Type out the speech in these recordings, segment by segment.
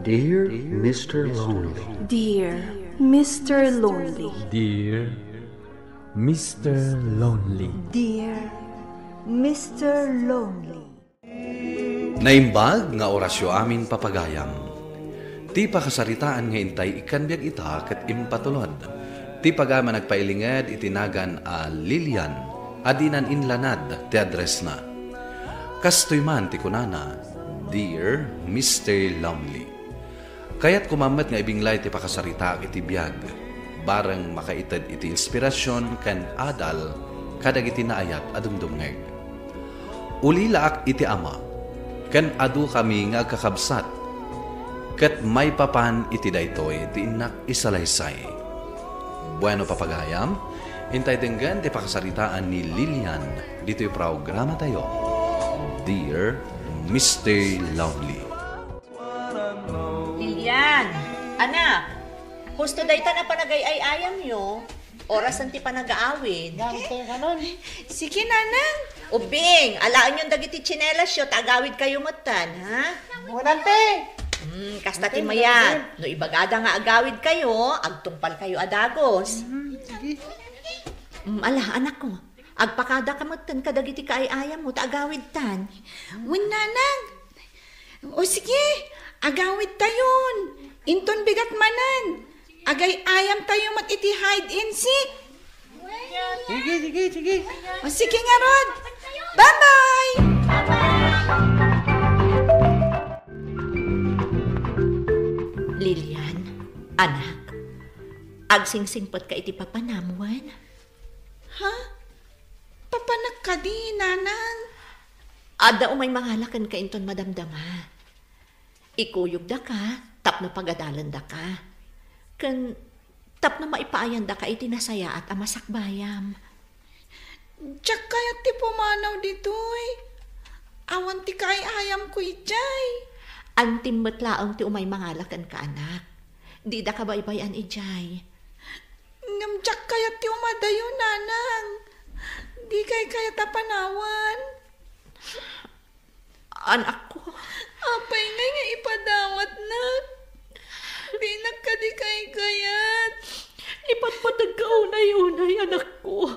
Dear Mr. Lonely. Dear Mr. Lonely. Dear Mr. Lonely. Dear Mr. Lonely. Naimbag nga orasyo amin papagayam. Ti pakasaritaan nga intay ikanbiag ita ket impatulod. Ti pagama nagpailinged itinagan a Lilian, adinan inlanad ti address na. Kastoy man ti kunana, Dear Mr. Lonely. Kaya't kumamat nga ibinglay ti pakasarita iti biyag. Barang makaited iti inspirasyon kan adal kadag iti naayat adumdumngeg. Uli laak iti ama, kan adu kami nga kakabsat, kat may papan iti daytoy ti inak isalaysay. Bueno papagayam, intay denggan ti pakasaritaan ni Lilian dito yung programa tayo. Dear Mr. Lonely. Lilian, anak, gusto dayta na panagay-ay-ayam nyo. Oras ang ti panag-aawid. Sige, nanang. Ubing, alaan yung dagiti tsinelas yun, tagawid kayo matan, ha? Wadante. Kasta ti mayan. No ibagada nga agawid kayo, agtungpal kayo adagos. Ala, anak ko, agpakada ka matan kadagiti kaay-ayam mo, tagawid tan. Wen, nanang. O sige, agawid tayon. Inton bigat manan. Agay ayam tayo mat iti hide and seek. Sige. O sige nga, Rod. Bye-bye! Lilian, anak, agsingsingpot ka iti papanamuan. Ha? Papanak ka di, nanang. Ada umay mangalakan ka inton madamdama. Ikuyog da ka, tapno pagadalan da ka. Kan tapno maipaayan da ka iti nasaya at amasakbayam. Tsak kayat ti pumanaw ditoy. Awan ti kay ayam ko ijay. Antim matlaong ti umay mangalakan ka, anak. Di da ka baybayan ijay. Ngam tsak kayat ti umadayo, nanang. Di kay kaya tapanawan. Anak ko. Apay nga ipadawat na. Di nagkadi kay kayat. Ipatpatag ka unay-unay, anak ko.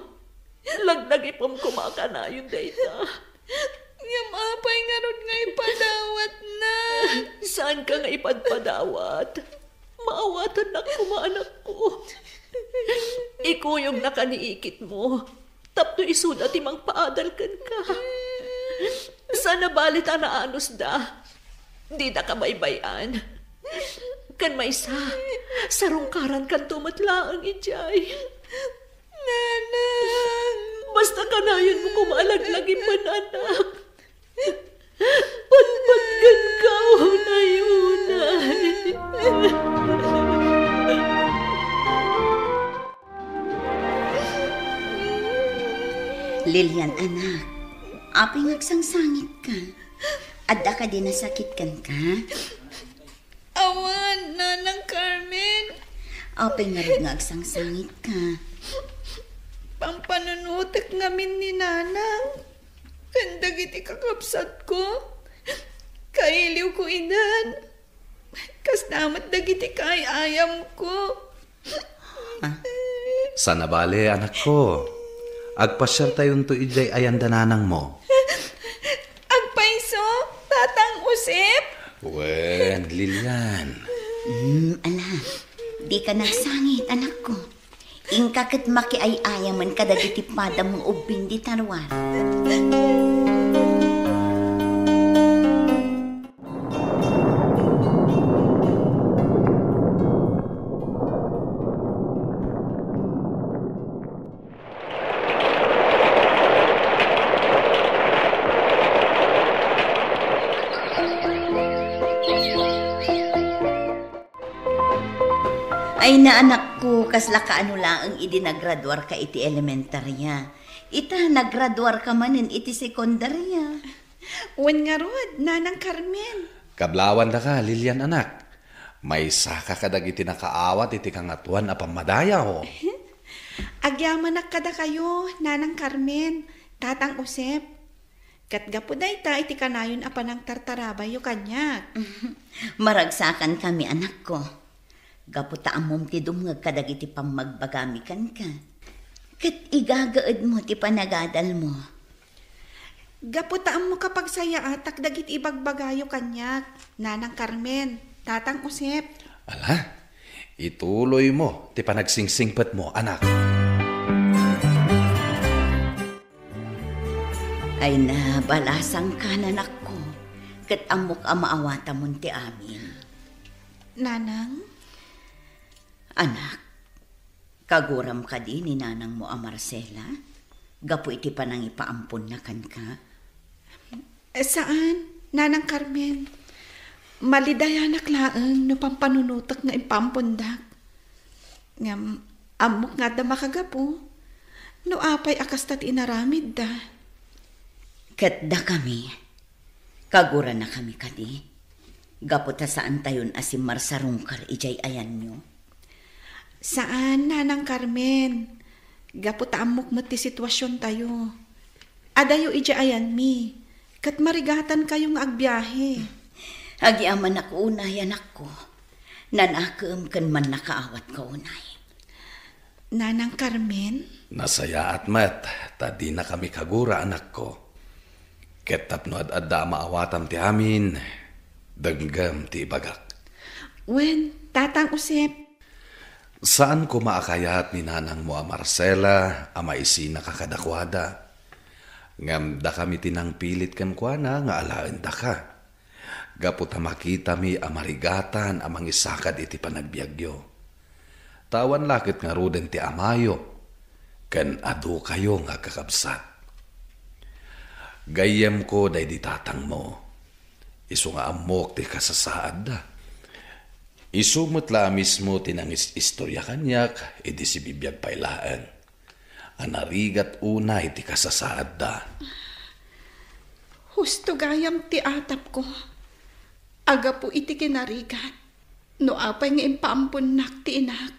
Lagdag ipam kumaka na yun dayta. Ngam apay nga ron nga ipadawat na. Saan ka nga ipadpadawat? Maawatan na ko, anak ko. Ikuyog na kaniikit mo. Tapno isuda timang paadalkan ka. Sana balit anaanos da. Di da ka baybayan. Kan may sarungkaran kan tumatlaang ijay. Nanang! Basta kanayon mo kumalagлагin man, anak. Patpatgan ka, unay-unay. Lilian, anak. Apay ngagsangsangit ka. Adda ka din nasakit kan ka. Awan, nanang Carmen. Apay nga rin ngagsangsangit ka. Pampanunutek ngamin ni nanang. Kandag iti kakapsat ko. Kailiw ko inan. Kas namat dagiti kay ayam ko. Sana bale, anak ko. Agpasyal tayon to ijay ayan dananang mo. Agpaiso, tatang usip. Wen, Lilian. Ala, di ka nagsangit, anak ko. Ingkakit makiay-ayaman kadagiti pada mong ubing di tarwar. Ay na anak ko, kasla ka ano lang ang idi naggraduar ka iti elementarya. Ita naggraduar ka manin iti sekundarya. Wen nga Rod, nanang Carmen. Kablawan da ka, Lilian, anak. May saka kadag iti nakaawat iti kangatuan a pamadaya ho. Agyaman na kada kayo, nanang Carmen, tatang Usep. Kat gapo dayta iti kanayon apa ng tartarabay yu kanyak. Maragsakan kami, anak ko. Gaputa amom ti dumngag kadag iti pamagbagamikan ka. Kat igagaad mo ti panagadal mo. Gaputaan mo kapag saya atak dagit ibagbagayo kanyak. Nanang Carmen, tatang Usep. Ala, ituloy mo, ti panagsingsingpet mo, anak. Ay na, balasang kanan ako. Kat amok amaawata mo ti amin. Nanang? Anak, kaguram ka din ni nanang mo a Marcela? Gapo iti panang ipaampon na kan ka? Saan? Nanang Carmen? Malidayanak laeng no pampanunutak nga impampundak. Ngam, amok nga da makagapo. No apay akas tat inaramid da. Kat da kami, kagura na kami kadi. Gapo ta saan tayon asim marsarungkar ijay ayan nyo. Saan, Nanang Carmen? Gapo ta amok met ti sitwasyon tayo. Adayo ijaayan mi. Kat marigatan kayong agbiyahe. Agiaman ako unay, anak ko. Nanakam kan man nakaawat ka unay. Nanang Carmen? Nasaya at met, tadi na kami kagura, anak ko. Ket tapno adda maawatam ti amin, daggam ti bagak. Wen, tatang Usep. Saan ko maakayat ni nanang mo a Marcela, ama isi nakakadakwada? Ngam da kami tinang pilit kan kuana nga alaen da ka. Gapot makita mi amarigatan amang isakad iti panagbiagyo. Tawan lakit nga ruden ti amayo, kan adu kayo nga kakabsat. Gayem ko day di tatang mo, iso nga amok ti kasasaad da. Isumot la mismo tinangis istorya kanyak, edi si bibiyag pailaan. Anarigat unay ti kasasaad da. Husto gayam ti atap ko. Aga po iti kinarigat. No apay nga impampon nak ti inak.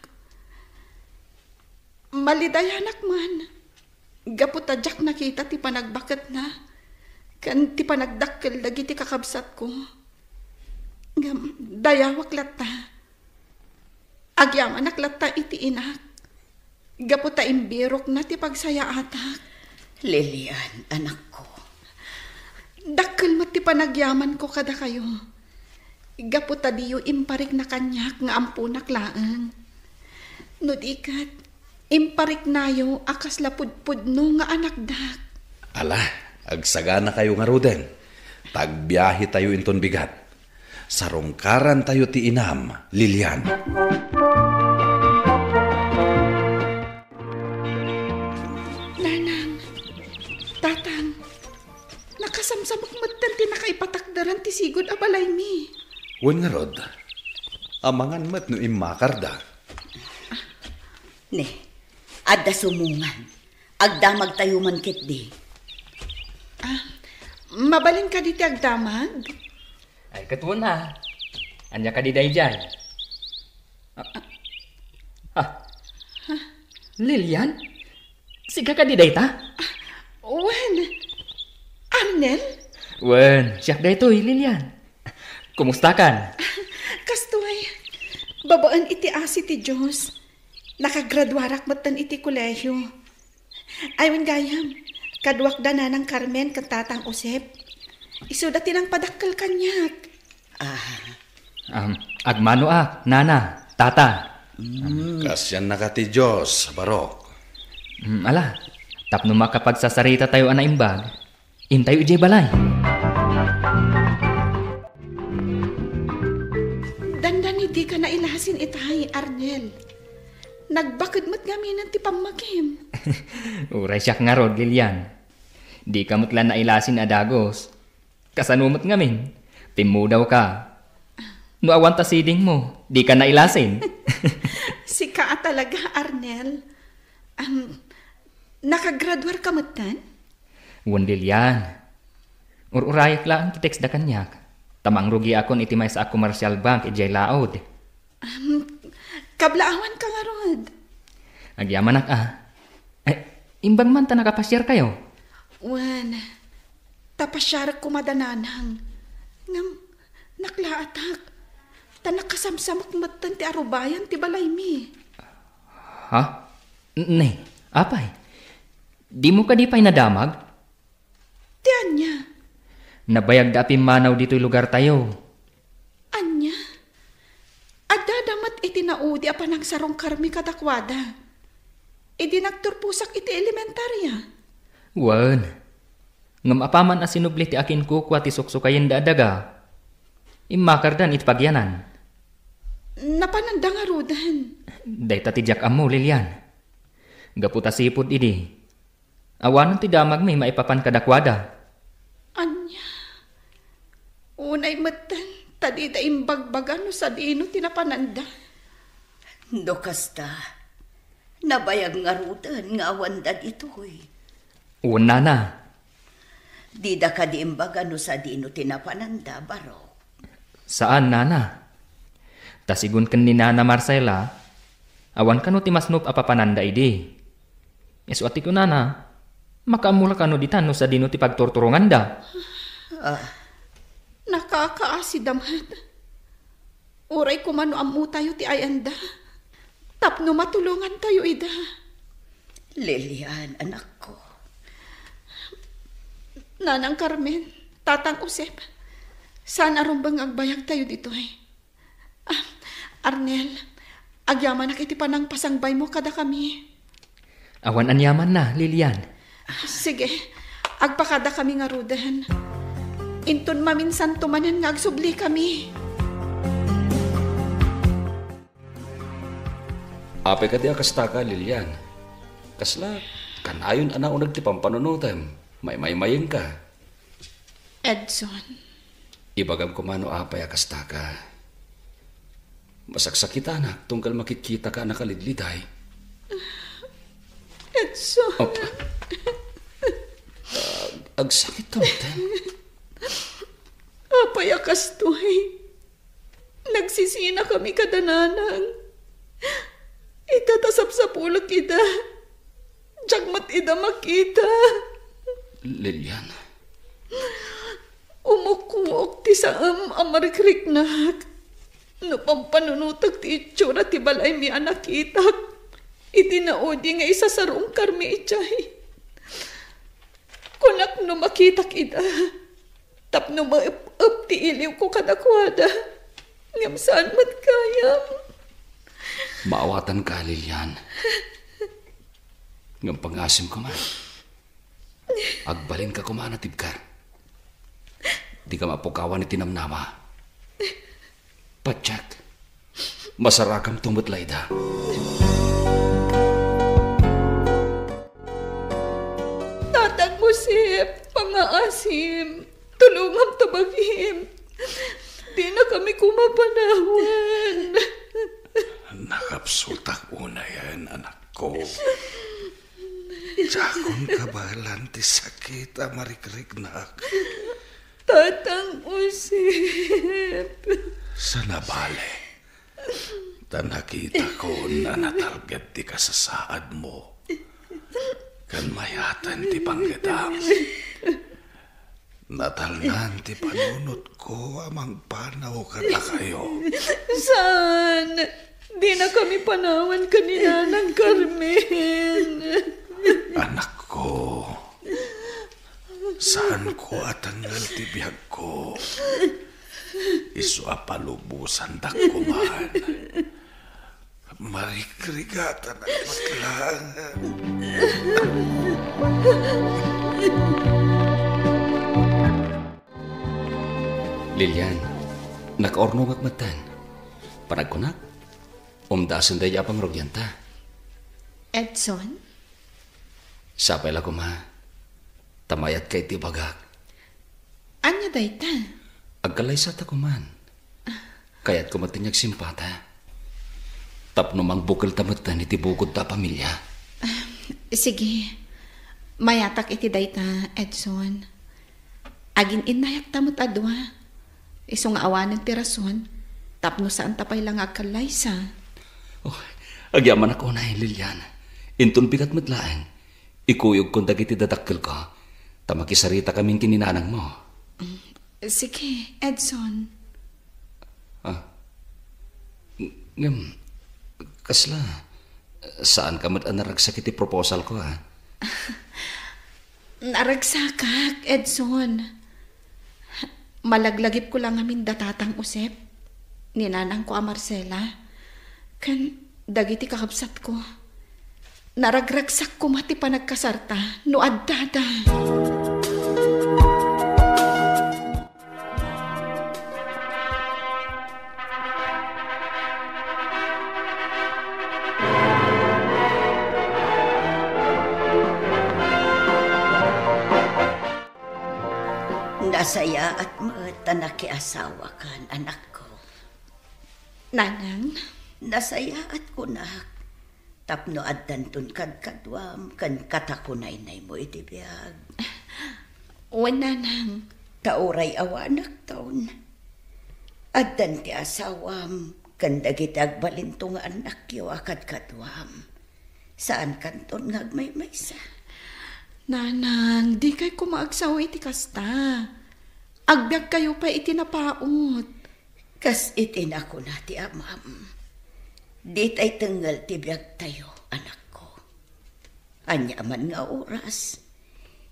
Malidayanak man. Gaputadyak nakita ti panagbakat na. Kan ti panagdakkel dagi ti kakabsat ko. Ngam, dayawak lata. Agyaman naklata iti inak. Gaputa imbirok na ti pagsaya atak. Lilian, anak ko. Dakkel mo ti panagyaman ko kada kayo. Gaputa diyo imparik na kanyak nga ampunak laeng. No dikat, imparik nayo akas lapudpud no nga anak dak. Ala, agsagana kayo nga ruden. Tagbiyahe tayo inton bigat. Sarungkaran tayo ti inam, Lilian. Nanang, tatang, nakasamsamok matan ti nakaipatakdaran ti sigod abalay mi. Wen nga rod, amangan mat no imakarda. Ne, adda sumungan. Agdamag tayo man kitdi. Mabalin ka diti agdamag? Ay, katuon na. Anya ka di day dyan. Lilian? Siga ka di day ta? Wen, Arnel? Wen, siyak day to, Lilian. Kumusta kan? Kastoy, babaan iti asi ti Diyos. Nakagradwarak matan iti kolehyo. Aywan gayam, kadwak da Nanang Carmen ken tatang Usep. Iso dati ng padakkel kanyak. Agmano nana, tata. Kasyan na ka ti Diyos, barok. Ala, tapno makapagsasarita tayo anaimbag. Intayo ijay balay. Dandan hindi ka nailasin itay, Arnel. Nagbakid mo't gaminan ti pamagim. Uray siyak nga rod, Lilian. Di ka mutlan nailasin adagos. Kasanumot ngamin, timu daw ka. No awan ta siding mo, di ka nailasin. Si ka talaga, Arnel. Nakagradwar ka matan? Wandil yan. Ururayak lang kiteks da kanyak. Tamang rugi akon iti may sa commercial bank ijay laod. Kablaawan ka nga rod. Agyamanak Imbang man ta nakapasyar kayo. Wan, Tapasyar ko madananang. Ngam, naklaatak. Tanakasamsamak matan ti arubayan ti balay mi. Ha? Nay, apay? Di mo ka di pa'y nadamag? Ti anya? Nabayag da manaw dito'y lugar tayo. Anya? Adadamat iti naudi apan ang sarong karmi kadakwada. Idi nagturpusak iti elementarya. Wan. Ngam apaman asinubli ti akin kukwa ti suksukayin da adaga. Imakardan iti pagyanan. Napananda nga rudan. Dayta ti jak amo, Lilian. Gaputa sipod idi. Awanan ti damag may maipapan kadakwada. Anya? Unay matan, tadita imbagbagan no sa dino tinapananda. Do kasta, nabayag nga rudan nga awandad ito'y. Una na. Di da ka di imbaga no sa dino tinapananda, baro. Saan, nana? Tasigun kan ni Nana Marcela, awan ka no ti masnup apapananda idi. Isu ati ko, nana, makaamula ka no ditan no sa dino ti pagturturungan da. Nakakaasidamhan. Uray kumano amu tayo ti ayanda. Tapno matulungan tayo ida. Lilian, anak ko. Nanang Carmen, Tatang Usep, sana rumbang agbayag tayo dito eh. Arnel, agyaman na kiti panang pasangbay mo kada kami. Awan anyaman na, Lilian. Sige, agpakada kami nga rudahan. Inton maminsan tumanan nga agsubli kami. Ape ka di akastaka, Lilian. Kasla, kanayon anaunag ti pampanunutem. May-mayeng ka. Edson. Ibagam ko mano apay akastaka. Masaksakit anak, tungkal makikita ka nakalidliday. Edson. Oh. Agsakit tamten. Apay akastoy. Nagsisina kami kadananang. Itatasap sa pulak ida. Jagmat ida makita. Lilian. Umukuok ti saam amarikrik-nak. No pampanunutag ti itsura ti balay mi anakitak. Itinaudi nga isa sa rung karmi itchay. Kunak no makitak ida. Tapno maip-up ti iliw ko kadakwada. Ngam saan mat kayam. Maawatan ka, Lilian. Ngam pangasim ko man. Agbalin ka kumana, tibkar. Di ka mapukawan ni tinamnama. Patsak, masarakam tumutla ida. Tatang Musip, pangaasim, tulungam tabagim. Di na kami kumapanawan. Nakapsultak una yan, anak ko. Jakon kabalan ti sakit amarikrik-nak. Tatang Usip. Sa nabale, nakita ko na natalgad ti kasasaad mo. Kan mayatan ti panggadam. Natalnan ti panunot ko amang panaw kada kayo. Saan? Di na kami panawan kanina ng Carmen. Anak ko, saan ko atangal ti biyag ko? Isu apalubusan dakuman. Marikrigatan at maglangan. Lilian, nakaornong agmatan. Panagkunak, umdasan day apang rogyanta. Edson? Sapay la kuma, tamayat kay ti bagak. Anya dayta? Agkalay sa ta kuman. Kaya't kumatinyag simpata. Tapno mang bukal tamatan iti bukod ta pamilya. Sige, mayatak iti dayta, Edson. Agin inayak tamot adwa. Iso nga awanan ti rason. Tapno saan tapay lang agkalay sa. Oh, agyaman ako na Lilian. Intun pikat matlaang. Ikuyog kung dagiti dadakkel ko. Tamakisarita kaming kininanang mo. Sige, Edson. Kasla, saan ka naragsak iti proposal ko, ha? Naragsakak, Edson. Malaglagip ko lang amin datatang usep. Ninanang ko a Marcela. Kan dagiti kakabsat ko. Naragragsak ko mati pa nagkasarta. No addada. Nasaya at matanaki asawa kan, anak ko. Nanang? Nasaya at kunak. Tapno at dantun kadkadwam kan katakunay mo iti biyag. Nanang. Tauray awanak taon. At danti asawam kan dagitag balintong anak yo akad-kadwam. Saan kanton ngagmay-maysa? Nanang, di kay kumaagsaw iti kasta. Agbyag kayo pa iti napaot. Kas itinako na ti amam. Di tay tenggal ti biyag tayo, anak ko. Anya man nga oras.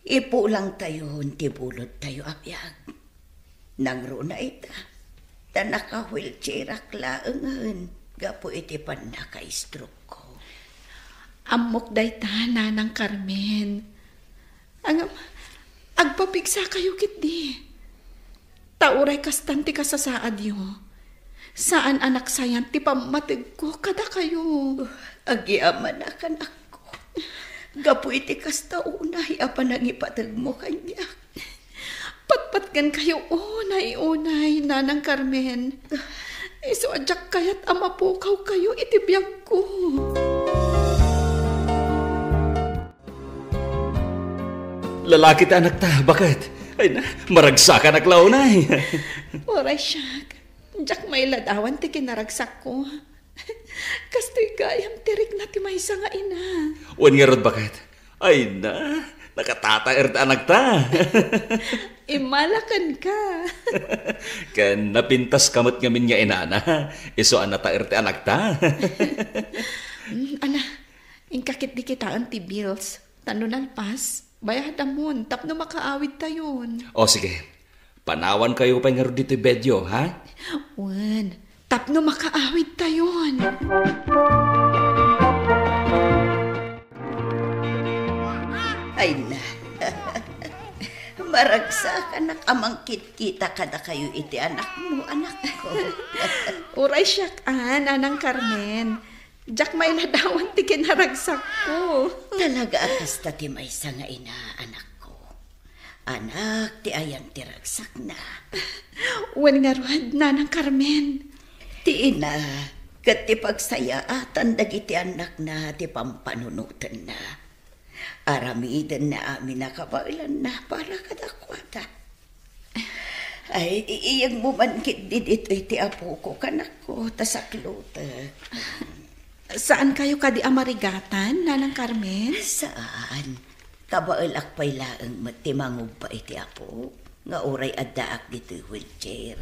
Ipulang tayo, ti bulod tayo abiyag. Nangro na ita. Ta naka-wheelchairak laengan. Gapo iti pan naka-stroke ko. Amok day ta, Nanang Carmen. Agpapigsa kayo kit di. Tauray kastanti kasasaad yo. Saan anak sayan ti pamatig ko kada kayo. Agiaman akan ako. Gapu iti kasta unay apa nangipatag mo kanya. Patpatgan kayo unay, Nanang Carmen. Iso adyak kayat amapukaw kayo iti biyag ko. Lalaki ta anak ta, bakit? Ay na, maragsakan aklaw na eh. Oray siyak. Diyak may ladawan ti kinaragsak ko. Kasto'y gayam tirik na ti maysa nga ina. Wan nga rod bakit? Ay na, nakatataer ta anak ta. Imalakan ka. Kan napintas kamot ngamin nga inana. Iso anataer ti anak ta. Ana, ingkakit di kitaan ti bills. Tano nalpas. Bayad amon, tapno makaawid tayon. O sige, panawan kayo pa nga dito bedyo, ha? Wan, tapno makaawid tayon. Ay na, maragsakan na kamangkit kita kada kayo iti anak mo, anak ko. Uray siyak, Nanang Carmen. Diyak may ladawan ti kinaragsak ko. Talaga akasta ti maysa nga ina, anak ko. Anak, ti ayang ti ragsak na. Wan nga ruad, Nanang Carmen. Ti ina, kat ti pagsayaatan dagiti anak na ti pampanunutan na. Aramiden na amin nakabailan na para kadakwata. Ay, iyang mo man kit didito iti apo ko, kanak ko, tasakluta. Saan kayo kadi amarigatan, Nanang Carmen? Saan? Kabailak pa'y laang matimangog pa iti apo. Nga oray addaak dito'y wheelchair.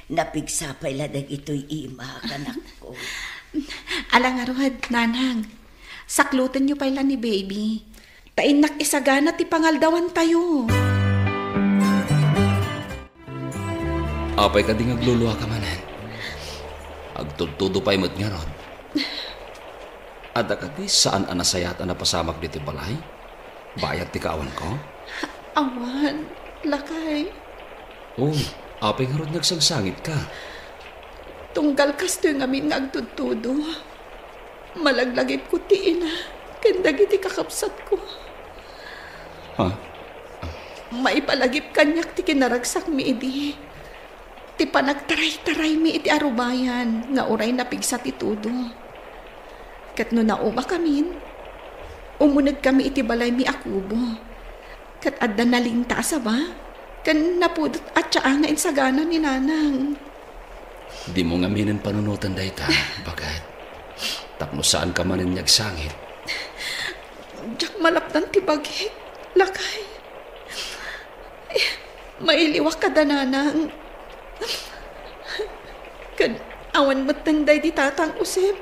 Napigsa pa'y ladag ito'y ima, kanak ko. Alang arod, Nanang. Saklutan niyo pa'y ni baby. Tainak isagana ti pangaldawan tayo. Apay ka di ngagluluha ka manan. Agtudtudo pa'y mo't nga ron. Ada ka di saan anasayat napasamak dito balay? Bayat ti kaawan ko? Awan, lakay. Oh, apay nga ron nagsangsangit ka. Tunggal kasto yung amin nga agtudtudo. Malaglagip ko ti ina. Kandag iti kakapsat ko. Ha? Maipalagip kanyak ti kinaragsak mi idi. Ti panagtaray-taray mi iti arubayan. Nga oray napigsa ti tudo. Kat no nauma kamin, umunag kami iti balay mi akubo. Kat adda nalinta sa ba? Kan napudot at siya nga insagana ni Nanang. Di mo nga minin panunutan dahi ta, bagat. Tapno saan ka manin nagsangit? Diyak malaptan ti bagit, lakay. Mailiwak ka dananang. Kan awan mo't tanday di tatang usip.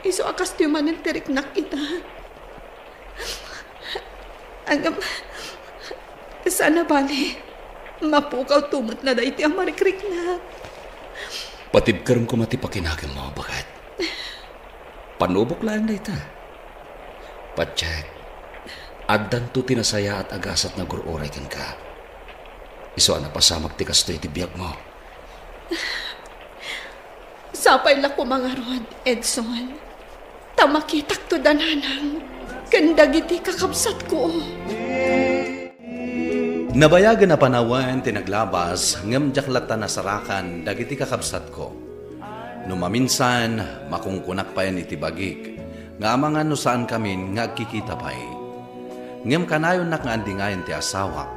Iso akas tiyo man ang tiriknak ita. Agam, sana bali, mapukaw tumot na da iti ang marikriknak. Patibkaram ko matipakinagam mga bagat. Panubok lang na ita. Patsyak, addan to tinasaya at agasat na gururay kan ka. Iso na pasamag ti kasto iti biyag mo. Sapay la ko mga rod, Edson. Tamakitak to dananang. Kandagiti kakabsat ko. Nabayagan na panawan tinaglabas ngem jaklata na sarakan dagiti kakabsat ko. Numaminsan makungkunak pa yan iti bagik nga amangan no saan kami nga kikita pa'y. Ngem kanayon nak nga andingayan ti asawak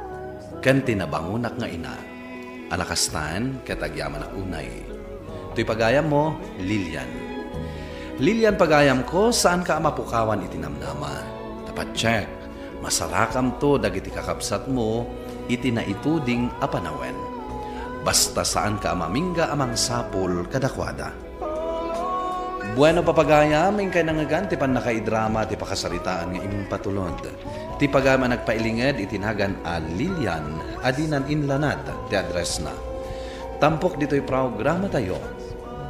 ken tinabangunak nga ina. Alakastan katagyaman ak unay. To'y pagayam mo, Lilian. Lilian pagayam ko, saan ka mapukawan itinamnama? Tapat check, masarakam to dagiti kakabsat mo, itinaituding apanawen. Basta saan ka mamingga amang sapul kadakwada. Bueno papagayam, ingkay nangagan, ti pan nakaidrama, ti pakasaritaan nga imong patulod. Ti pagama nagpailinged, itinagan a Lilian, adinan inlanad, ti address na. Tampok dito'y programa tayo,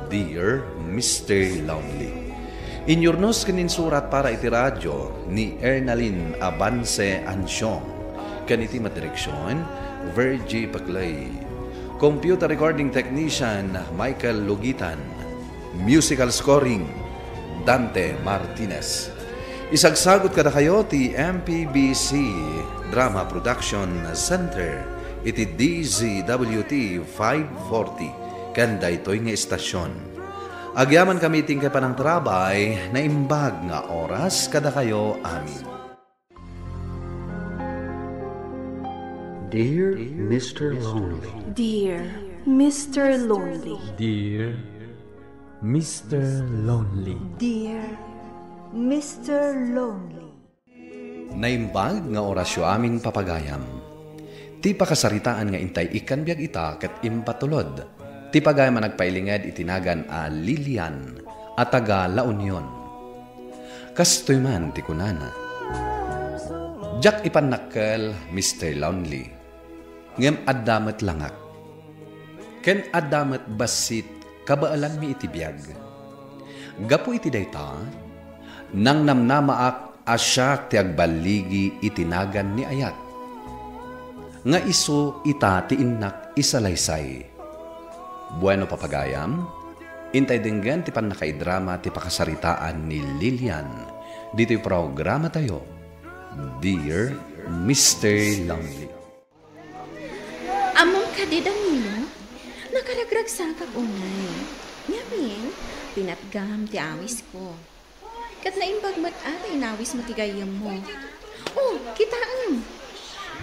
Dear Mr. Lonely. Inyurnos kininsurat para iti radyo ni Ernalyn Abance Ansyong. Kaniti madireksyon, Virgie Paclay. Computer recording technician, Michael Lugitan. Musical scoring, Dante Martinez. Isagsagot kada kayo ti MPBC Drama Production Center. Iti DZWT 540. Kanda ito'y nga estasyon. Agyaman kami tingkay pa ng trabay na imbag nga oras kada kayo amin. Dear Mr. Lonely. Dear Mr. Lonely. Dear Mr. Lonely. Dear Mr. Lonely. Naimbag nga orasyo aming papagayam. Ti pakasaritaan nga intay ikan biag ita ket impatulod. Ti pagayam nagpailinged itinagan a Lilian at taga La Union. Kastoy man ti kunana. Jack ipanakkel Mr. Lonely. Ngem addamet langak. Ken addamet basit kabaalan mi iti biag. Gapu iti dayta, nang namnamaak asyak ti agbaligi itinagan ni ayat. Nga iso ita ti innak isalaysay. Bueno papagayam, intay dinggan ti pan nakaidrama ti pakasaritaan ni Lilian. Dito'y programa tayo, Dear Mr. Lonely. Among kadidang nino, nakaragrag sa unay. Ngamin, pinatgam ti awis ko. Kat naimbagmat ata inawis matigayam mo. Oh, kitaan.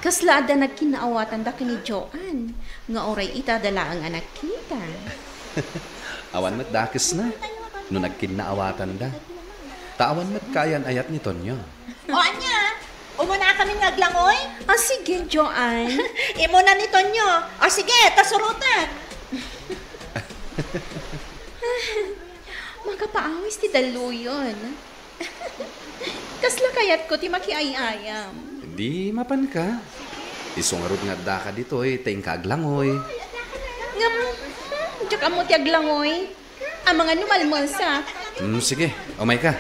Kaslada nagkinaawatan da kini Joan. Nga oray ita dala ang anak kita. Awan mat dakes na. No nagkinaawatan da. Taawan mat kayan ayat ni Tonyo. O anya, umuna kami naglangoy? Ah, sige, Joan. Imuna ni Tonyo. O sige, tasurutan. Makapaawis ti daluyon. Kasla kayat ko ti makiayayam. Di mapan ka. Isungarod nga da ka dito taing kaaglangoy. Ngam, tsaka mo ti aglangoy. Ang mga numalmonsa. Sige, umay ka.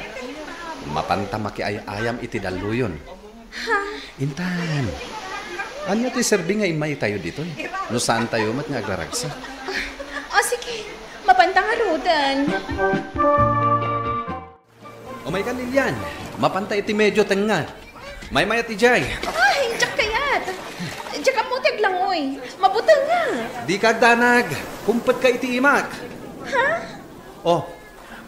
Mapanta makiayayam iti daluyon. Ha? Intan. Ano ti serbi nga imay tayo dito No saan tayo mat nga agraragsa? Sige. Mapantang arudan. Umay ka, Lilian. Mapanta iti medyo tenga. May maya ti Jay. Ay, tsak kayat. Tsak mo ti aglangoy. Mabutang nga. Di ka danag. Kumpet ka iti imak. Ha? Oh,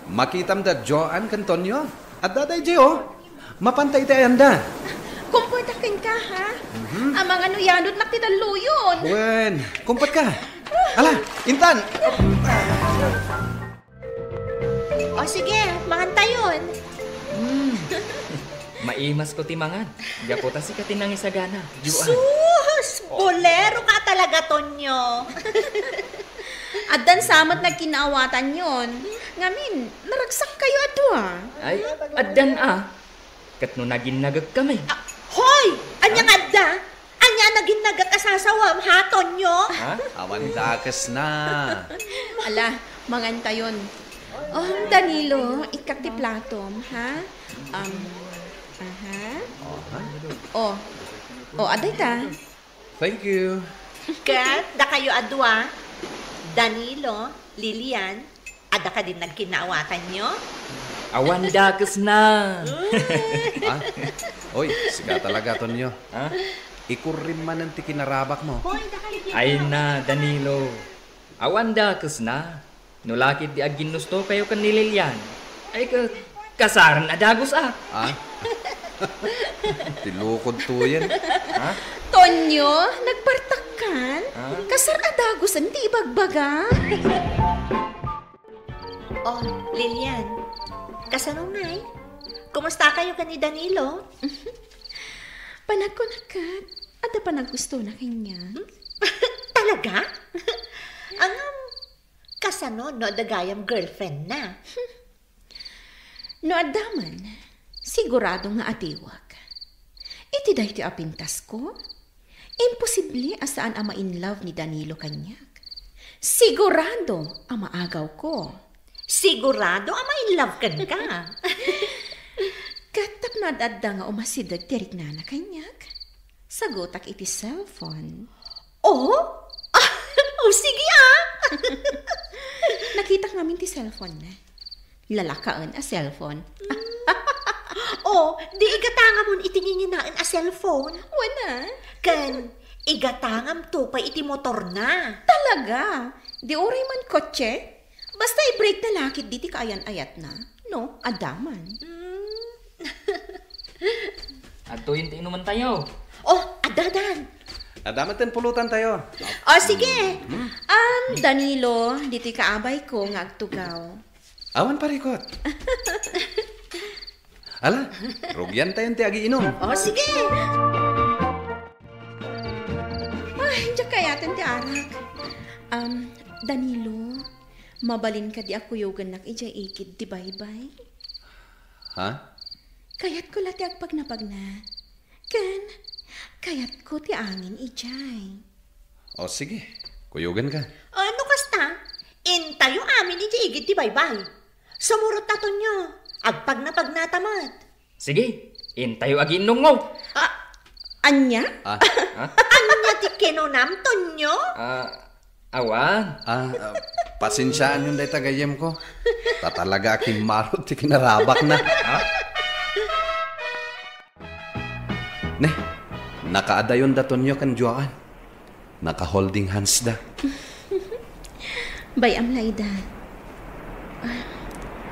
makitam da Joan Cantonio. At daday Jay, mapanta iti ayanda. Kumputakin ka, ha? Ang mga nuyanod na tinaluyon. Wen, kumpet ka. Ala, Intan. O sige, mahantayon. Maimas ko timangan. Gaputa si katinang isagana. Juan. Sus! Bolero ka talaga, Tonyo. Addan samat nagkinaawatan yon. Ngamin, naragsak kayo ato Ay, addan Kat no naging nagag kami. Hoy! Anyang adda? Anya naging nagakasasawam, ha, Tonyo? Awan dakas na. Ala, mangantayon. Danilo, ikak ti platom, ha? Aday ta. Thank you. Kat, da kayo adwa. Danilo, Lilian, ada ka din nagkinaawatan nyo? Awan dakas na. Oy, siga talaga, Tonyo. Ikurim man ang tikinarabak mo. Ay na, Danilo. Awan dakas na. Nulakit di agin gusto kayo kan ni Lilian. Ay kasaran adagos Tilukod to yan. Tonyo, nagpartakan? Kasar adagos hindi ibagbaga? Lilian, kasanunay, kumusta kayo ka ni Danilo? Panagkunakat, ada pa naggusto na kanya. Talaga? Ang kasano no dagayam girlfriend na? No adaman, sigurado nga atiwag. Iti dahi ti apintas ko. Imposible asaan ama in love ni Danilo kanyag. Sigurado ama agaw ko. Sigurado ama in love kan ka. Katap na adda nga umasidag tirik na kanyag. Sagotak iti cellphone. Sige Nakita namin ti cellphone na. Lalakaan a cellphone. Di igatanga mo itingin na a cellphone. Wala. Kan, igatangam to pa iti motor na. Talaga? Di oray man kotse? Basta i-break na lakit diti kaayan-ayat na. No, adaman. Ato yung inuman tayo. Adadan. Adaman ten pulutan tayo. Sige. Danilo, diti kaabay ko nga agtugaw. Awan parikot. Ala, rugyan tayo ti agi inom. Sige. Diyan kayatin ti arak. Danilo, mabalin ka di ako yogan nak ijay ikid ti baybay. Kayat ko lati agpagnapag na. Ken, kayat ko ti angin ijay. Sige. Kuyugan ka. Ano kasta? Intayo amin ijay ikid ti baybay. Sumurot na to nyo. Agpag na pagnatamat. Sige, intayo agi nungaw. Anya? Anya ti kinunam to nyo? Awan. Pasensyaan yun day tagayem ko. Tatalaga aking marot ti kinarabak na. Nakaadayon daton nyo kan Joan. Naka-holding hands da. Bayam layda.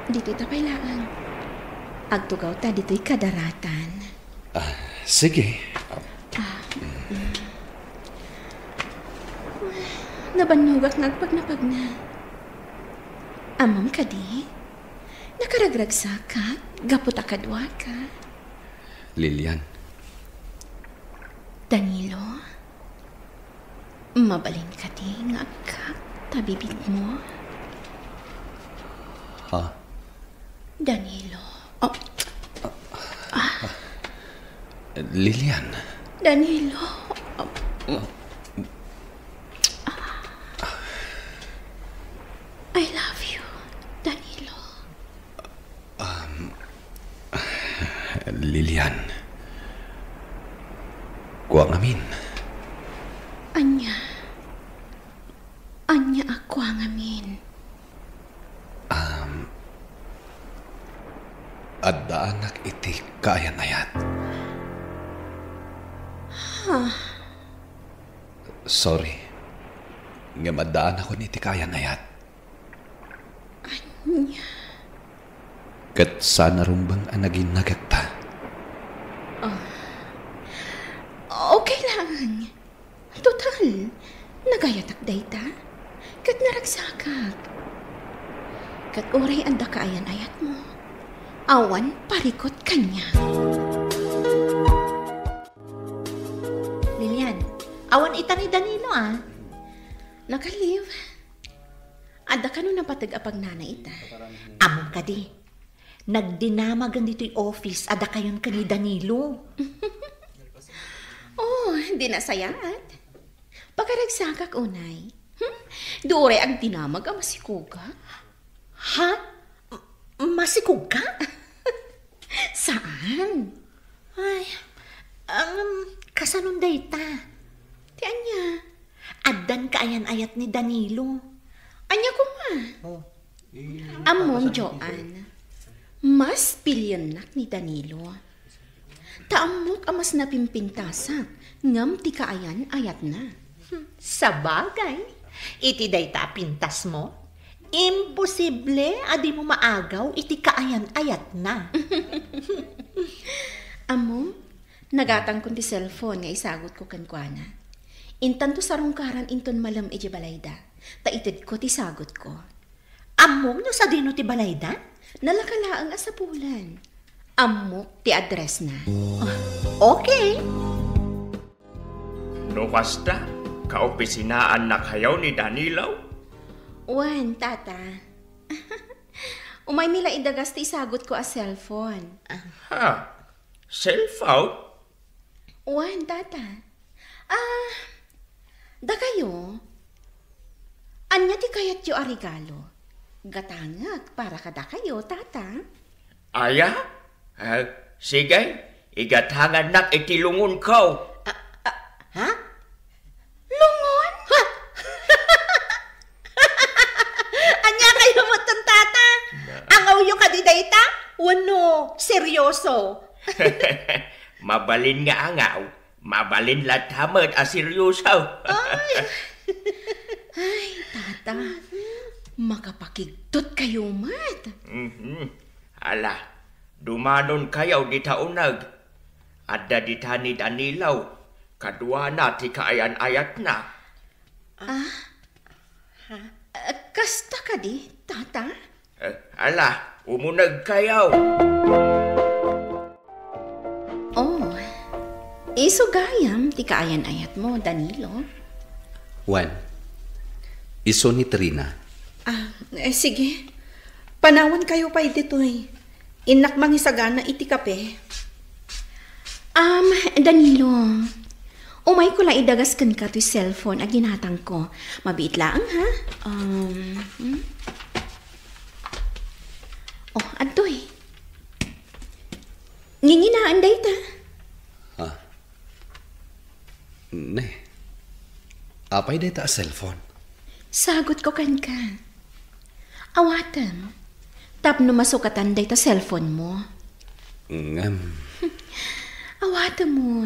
Dito'y tapaylaan. Agtugaw ta dito'y kadaratan. Sige. Nabanugak nagpagnapag na. Amam ka di? Nakaragragsa ka? Gapot akadwa ka? Lilian. Danilo, mabalin ka di nga agkak tabibig mo? Danilo. Lilian. Danilo. I love you, Danilo. Lilian. Kuwang amin. Anya ako ang amin. Adda anak iti kaayan-ayat. Sorry. Nga madaan ako ni iti kaayan-ayat. Anya. Kat sana rumbang anagin nagagta. Okay lang. Total, nagayatak dayta. Kat naragsakak. Kat oray anda kaayan-ayat mo. Awan parikot kanya. Awan ita ni Danilo Nakalive. Ada ka nun napatag-apag nana ita. Amon ka di. Nagdinamagan dito'y office, ada kayon ka ni Danilo. Oh, di nasayaat. Pagkaragsakak unay. Doore ag dinamag ang masikuga. Ha? Masikog ka? Saan? Ay, kasanunday ta. Ti anya? Addan kaayan-ayat ni Danilo. Anya ko ma. Amom, Joan. Mas pilyonak ni Danilo. Taamok ang mas napimpintasak. Ngam ti kaayan ayat na. Sa bagay, iti day ta pintas mo. Imposible adi mo maagaw iti kaayan-ayat na. Amo, nagatang ko ti cellphone nga isagot ko kankwana. Intan to sarungkaran inton malam iti balayda. Taitid ko ti sagot ko. Among no sa dino ti balayda? Nalakalaang asapulan. Amok ti address na. Okay. No kasta, kaopisinaan na kayaw ni Danilo? Wan, tata. Umay mila idagas ti isagot ko a cellphone. Ha? Cellphone? Wan, tata. Da kayo? Anya ti kayat yu a regalo? Gatangag para kada kayo, tata. Aya? Sige, igatangan nak itilungon ko. Ha? Lungon? Ha? Anya kayo mo tata? Angaw yung kadidayta? Wano, seryoso. Mabalin nga angaw. Mabalin latamad a seryoso. Ay, tata. Makapakigtot kayo, mat. Ala, dumanon kayaw di taunag. Adda di tani Danilaw. Kadua na ti kaayan-ayat na. Kasta ka di, tata? Ala, umunag kayaw. Oh, isugayam ti kaayan-ayat mo, Danilo. Juan, iso ni Trina. Sige. Panawan kayo pa ditoy. Inak mangisagana iti kape. Danilo, umay ko lang idagas kan ka to cellphone a ginatang ko. Mabiit lang, ha? Oh, adoy. Nginginaan day ta. Ne. Apay day ta cellphone? Sagot ko kan ka. Awatan. Tapno masukatan day ta cellphone mo. Ngam. Awatan mo.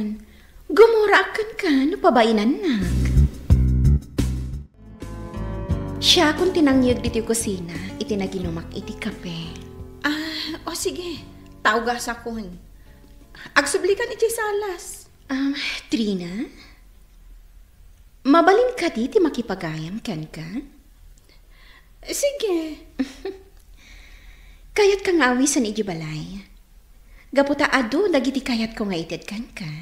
Gumurakan ka, no pabainan na. Siya kung tinangyag dito yung kusina, itinaginumak iti kape. Sige. Taugas akon. Agsublikan iti salas. Trina? Mabalin ka diti makipagayam kan ka? Sige. Kayat kang awisan iti balay. Gaputa ado, dagiti kayat ko nga ited kan ka.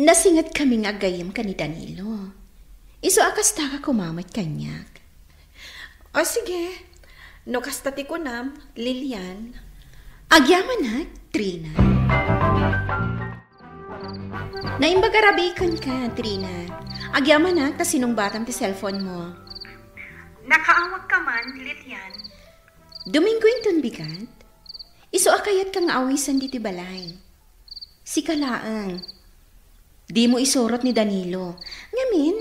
Nasingat kaming agayam ka ni Danilo. Iso akas taka kumamat kanyak. Sige. No kastati ko nam, Lilian. Agyaman na, Trina. Naimbagarabikan ka, Trina. Agyaman na, ta sinong batang ti cellphone mo. Nakaawag ka man, Lilian. Domingo inton bigat. Iso akayat kang awisan diti balay. Si kalaang. Di mo isorot ni Danilo. Ngamin,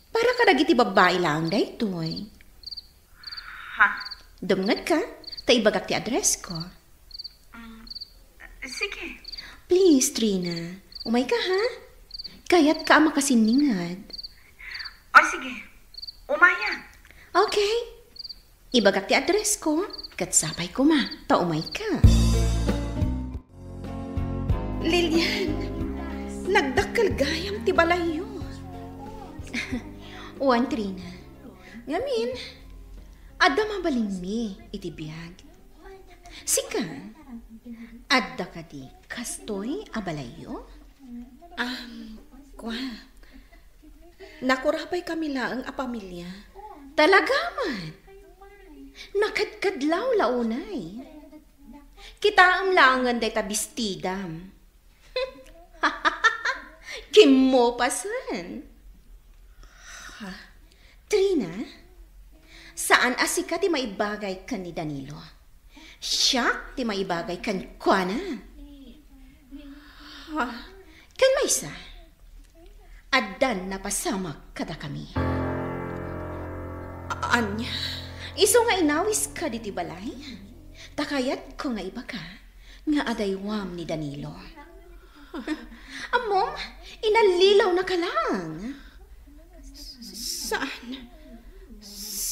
para kadagiti babae lang daytoy. Dumngad ka, taibagak ti address ko. Sige. Please, Trina. Umay ka, ha? Kayat ka makasiningad. Sige. Umaya. Okay. Ibagak ti address ko. Katsapay ko ma. Taumay ka. Lilian, nagdakkel gayam ti balayo. Uwan, Trina. Ngamin, adda mabaling mi iti biyag. Sika, adda ka di kastoy abalayo? Kwa. Nakurapay kami laang a pamilya. Talaga man. Nakadkadlaw launay. Kita am laangan day tabistidam. Kimo pasan. Trina, saan asika ti maibagay kan ni Danilo? Siya ti maibagay kan Kuana. Kan maysa, adan na pasamak kada kami. Anya? Iso nga inawis ka di balay? Takayat ko nga iba ka, nga adaywam ni Danilo. Amom, inalilaw na ka lang.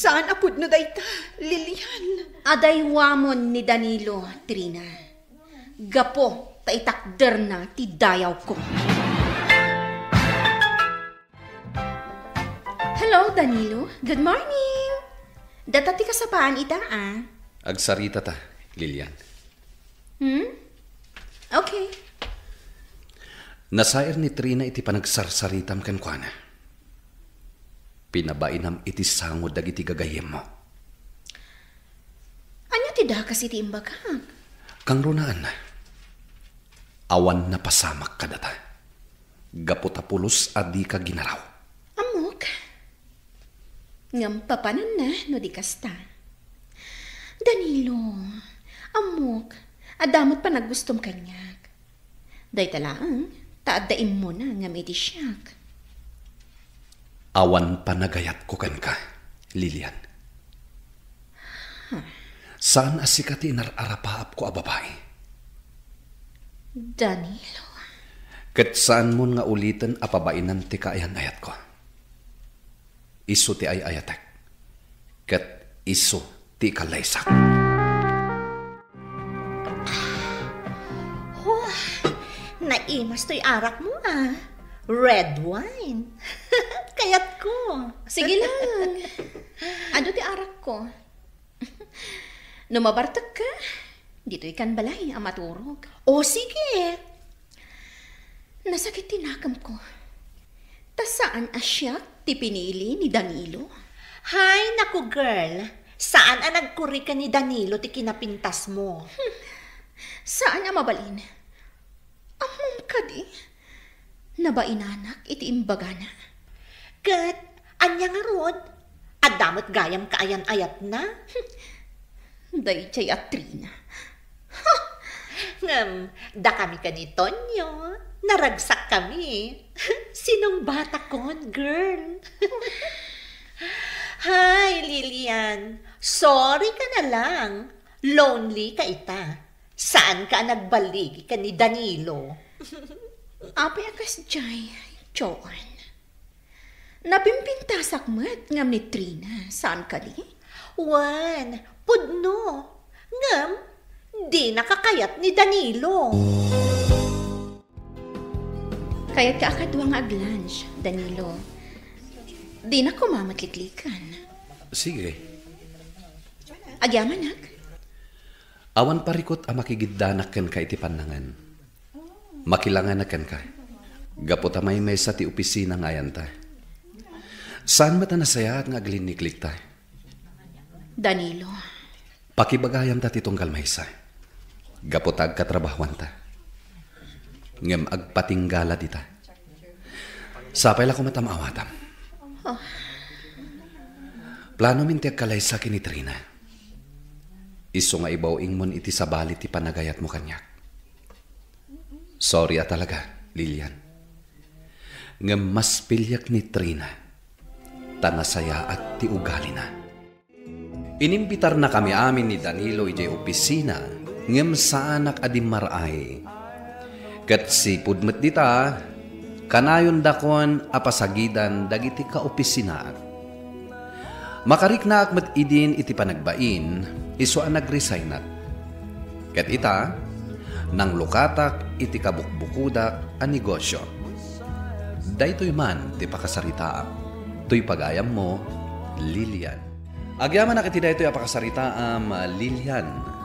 Saan apod no dayta, Lilian? Adaywamon ni Danilo, Trina. Gapo, taitakder na ti dayaw ko. Hello, Danilo. Good morning. Datati ka sa paan ita, Agsarita ta, Lilian. Okay. Nasair ni Trina iti panagsarsaritam ken kuana. Pinabainam iti sangod dagiti gagayem mo. Anya ti dakas iti imbagak? Kang runaan na. Awan na pasamak kadata. Gaputapulos adi ka ginaraw. Amok. Ngam papanan na no di kasta. Danilo, amok, adamot pa nagustom kanyak. Day talaang, taaddaim mo na ngam iti siyak. Awan panagayat ko kan ka, Lilian. Saan asikati inararapaap ko a babae? Danilo. Kat saan mo nga ulitin a pabainan ti kaayan-ayat ko? Iso ti ay-ayatek. Kat iso ti kalaysak. Naimas to'y arak mo Red wine. Kayat ko. Sige lang. Ano ti arak ko? Numabartag ka, dito ikan balay ang maturog. O sige. Nasakit tinakam ko. Ta saan asyak ti pinili ni Danilo? Hay, naku girl. Saan ang nagkuri ka ni Danilo ti kinapintas mo? Saan ang mabalin? Amom ka di. Nabainanak iti imbagana. Kat, anya nga rod, adamot gayam kaayan-ayat na. Dayjay at Trina. Da kami ka ni Tonyo. Naragsak kami. Sinong bata kon, girl? Hi, Lilian. Sorry ka na lang. Lonely ka ita. Saan ka nagbaligi ka ni Danilo? Apay akas jay, Joan. Napimpintasak mat ngam ni Trina. Saan ka li? Wan, pudno. Ngam, di nakakayat ni Danilo. Kayat ka akadwa nga ag-lunch, Danilo. Di na ko mamatliklikan. Sige. Agyaman nak? Awan parikot a makigiddanak ken ka iti panangan. Makilangan na ken ka. Gapot may sa ti opisina ngayan ta. Saan mata nasaya at nga agliniklik ta? Danilo. Pakibagayam ta titong kalmaysa. Gapot agkatrabahuan ta. Ngem agpatinggala dita. Sapay la ko matamawatam. Oh. Plano minti agkalaysa kini Trina. Iso nga ibawing mon iti sabali ti panagayat mo kanyak. Sorry talaga, Lilian. Ngem mas pilyak ni Trina. Tanasaya at ti ugali na. Inimbitar na kami amin ni Danilo ijay opisina. Ngem saanak adim maray. Kat si pudmet dita, kanayon dakon apasagidan dagiti ka opisina. Makariknak met idin iti panagbain, iso ang nag-resignat. Kat ita, nang lukatak iti kabukbukudak ang negosyo. Daytoy man ti pakasaritaam, to'y pagayam mo, Lilian. Agyaman na kiti daytoy apakasaritaam, Lilian.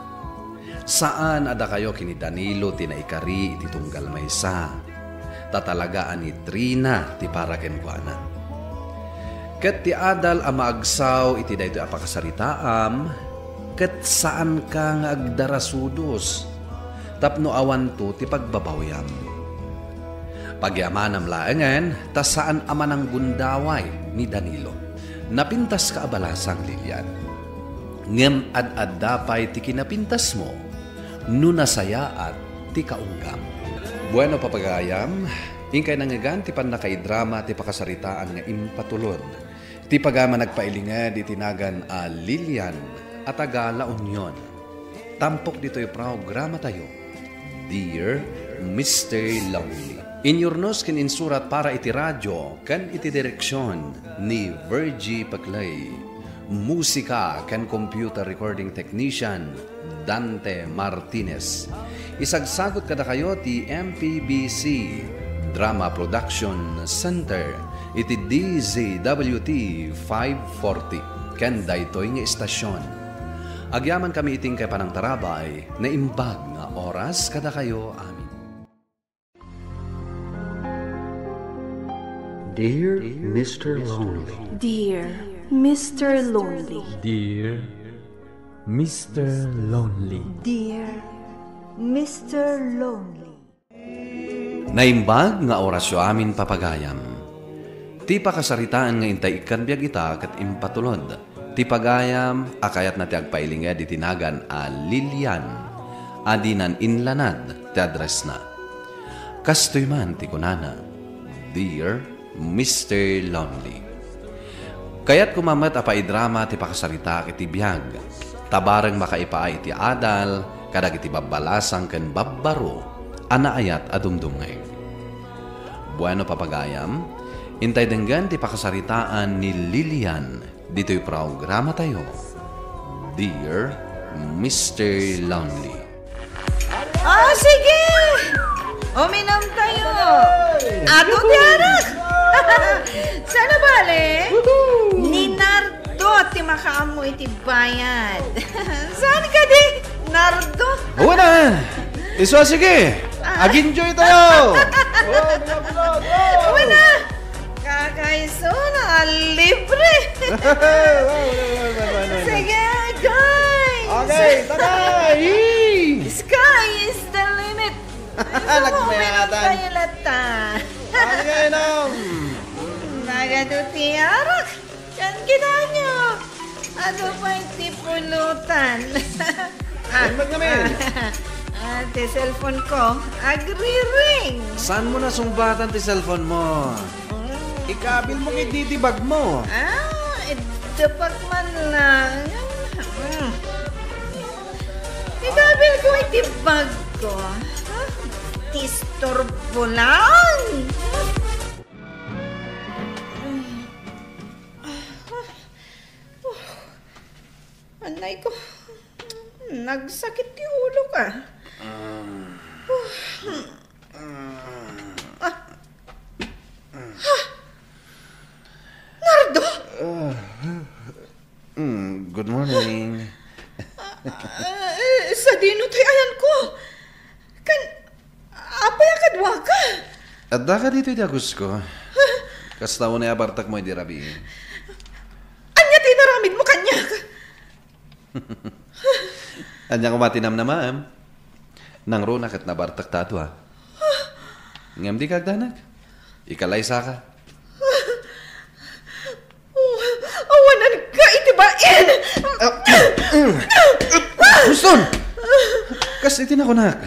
Saan ada kayo kini Danilo tinaikari iti tunggal maysa? tatalagaan ni Trina ti para kenkwana. Ket ti adal a maagsaw iti daytoy a pakasaritaam, ket saan ka nga agdarasudos, tapno awan to ti pagbabawyam. Pagyamanam laengen, tas saan aman ang gundaway ni Danilo. Napintas ka abalasang Lilian. Ngem ad-addapay ti kinapintas mo, nunasaya at ti kaunggam. Bueno papagayam, ingkay nangagan ti panakaidrama ti pakasaritaan nga impatulod. Ti pagama nagpailingad itinagan a Lilian at aga La Union. Tampok dito'y programa tayo, Dear Mr. Lonely. Inyornos kin insurat para iti radyo kan iti direksyon ni Virgie Paclay. Musika kan computer recording technician Dante Martinez. Isagsagot kada kayo ti MPBC Drama Production Center iti DZWT 540 ken daytoy nga istasyon. Agyaman kami iting kay panang tarabay na imbag nga oras kada kayo amin. Dear Mr. Lonely. Dear Mr. Lonely. Dear Mr. Lonely. Dear Mr. Lonely. Naimbag nga orasyo amin papagayam. Ti pakasaritaan nga intay ikanbiag ita kat impatulod. Ti pagayam akayat na ti agpailinged itinagan a Lilian. Adinan inlanad ti address na. Kastoy man ti kunana. Dear Mr. Lonely. Kaya't kumamat apaidrama ti pakasarita iti biyag. Tabarang makaipaay ti adal, kadag iti babbalasang ken babbaro, anaayat adumdumngay. Bueno papagayam, intay denggan ti pakasaritaan ni Lilian, dito'y programa tayo, Dear Mr. Lonely. Oh, sige! Uminom tayo! Ato ti anak! Sana bale? Ni Nardo ti makaamu iti bayad. Saan ka di, Nardo? Oo na! Iso sige! Ag-enjoy tayo! Uwi na! Kakaiso na, libre! Sige, guys! Okay, tagay! Sky is the limit! Nagmayatan! Tayo lata! Sige, nam! Nagaduti arak! Yan kita nyo! Ano pa iti pulutan? Huwag namin! Ate cellphone ko, agri-ring! Saan mo na sumbatan ti cellphone mo? Ikabil mo kay didibag mo. Dapat man lang. Ikabil ko itibag ko. Tistorbo lang. Anay ko, nagsakit yung ulo ka. Nardo! Good morning. Sa dino tayo ayan ko. Apay akadwa ka. Adda ka dito iti agus ko. Kastaw na abartak mo iti rabi. Anya tinaramid mo kanya ka. Anya kumatinam na maam. Nang runak at nabartak tato ha. Ngam di kagdanak. Ikalaysa ka. Awanan ka itibain! Guston! Kas itinakunak.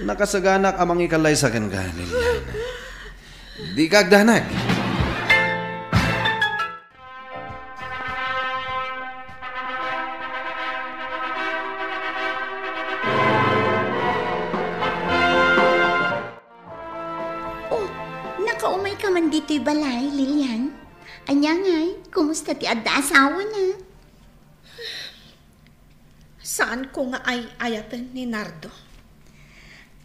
Nakasaganak amang ikalaysa ken ka, Lilian. Di kagdanak. Nakaumay ka man dito'y balay, Lilian. Anya ngay, kumusta ti adda asawa na? Saan ko nga ay ayatan ni Nardo?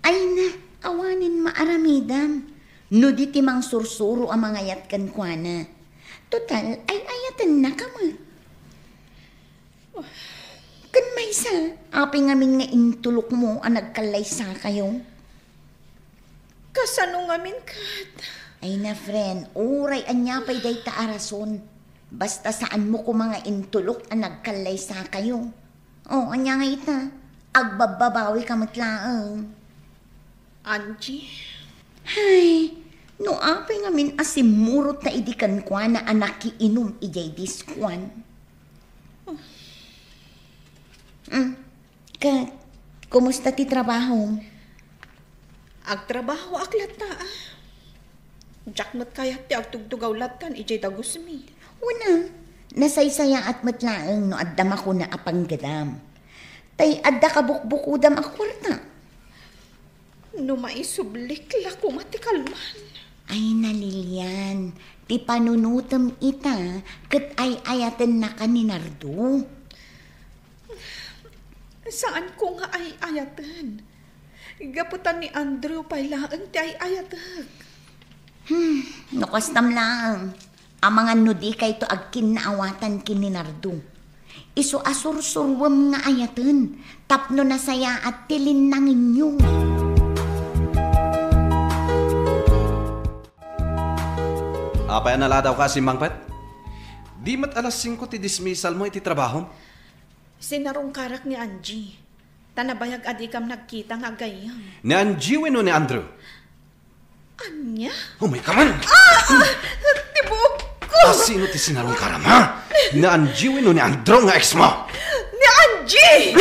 Ay na, awanin maaramidam. No di ti mang sursuro ang mga ayat kan kwa na. Total, ay ayatan na ka ma. Kan may sa, aping aming nga intulok mo ang nagkalaysa kayo. Kasano nga min kat? Ay na, friend, uray anya pa'y day taarason. Basta saan mo ko mga intulok ang nagkalay sa kayo. Anya nga ita. Agbababawi ka matlaang. Angie? Ay, no apay nga min asimurot na idikan kwa na anak iinom ijay diskwan. Kat, kumusta ti trabaho? Agtrabaho aklat ta. Jack mat kayat ti agtugtugaw latan ijay dagusmi. Una, nasaysaya at matlaang no addam ako na apanggadam. Tay adda ka bukbukudam akwarta. No maisublik la kumatikalman. Ay na Lilian, ti panunutam ita kat ay ayaten na ka ni Nardo. Saan ko nga ay ayatan? Gaputan ni Andrew pailaan ti ay ayatag. Nukastam lang. Ang mga nudi kay to agkin na awatan kin ni Nardo. Iso asur-surwam nga ayatan. Tapno na saya at tilin nang inyo. Apay nala daw ka si Mangpet? Di mat alas 5 ti dismissal mo iti trabaho? Sinarong karak ni Angie. Tanabayag adikam nagkita nga gayam. Ni Angie wino ni Andrew? Anya? Umay ka man! Tibok ko! Sino ti sinarong karam, ha? Ni Angie wino ni Andrew nga ex mo? Ni Angie!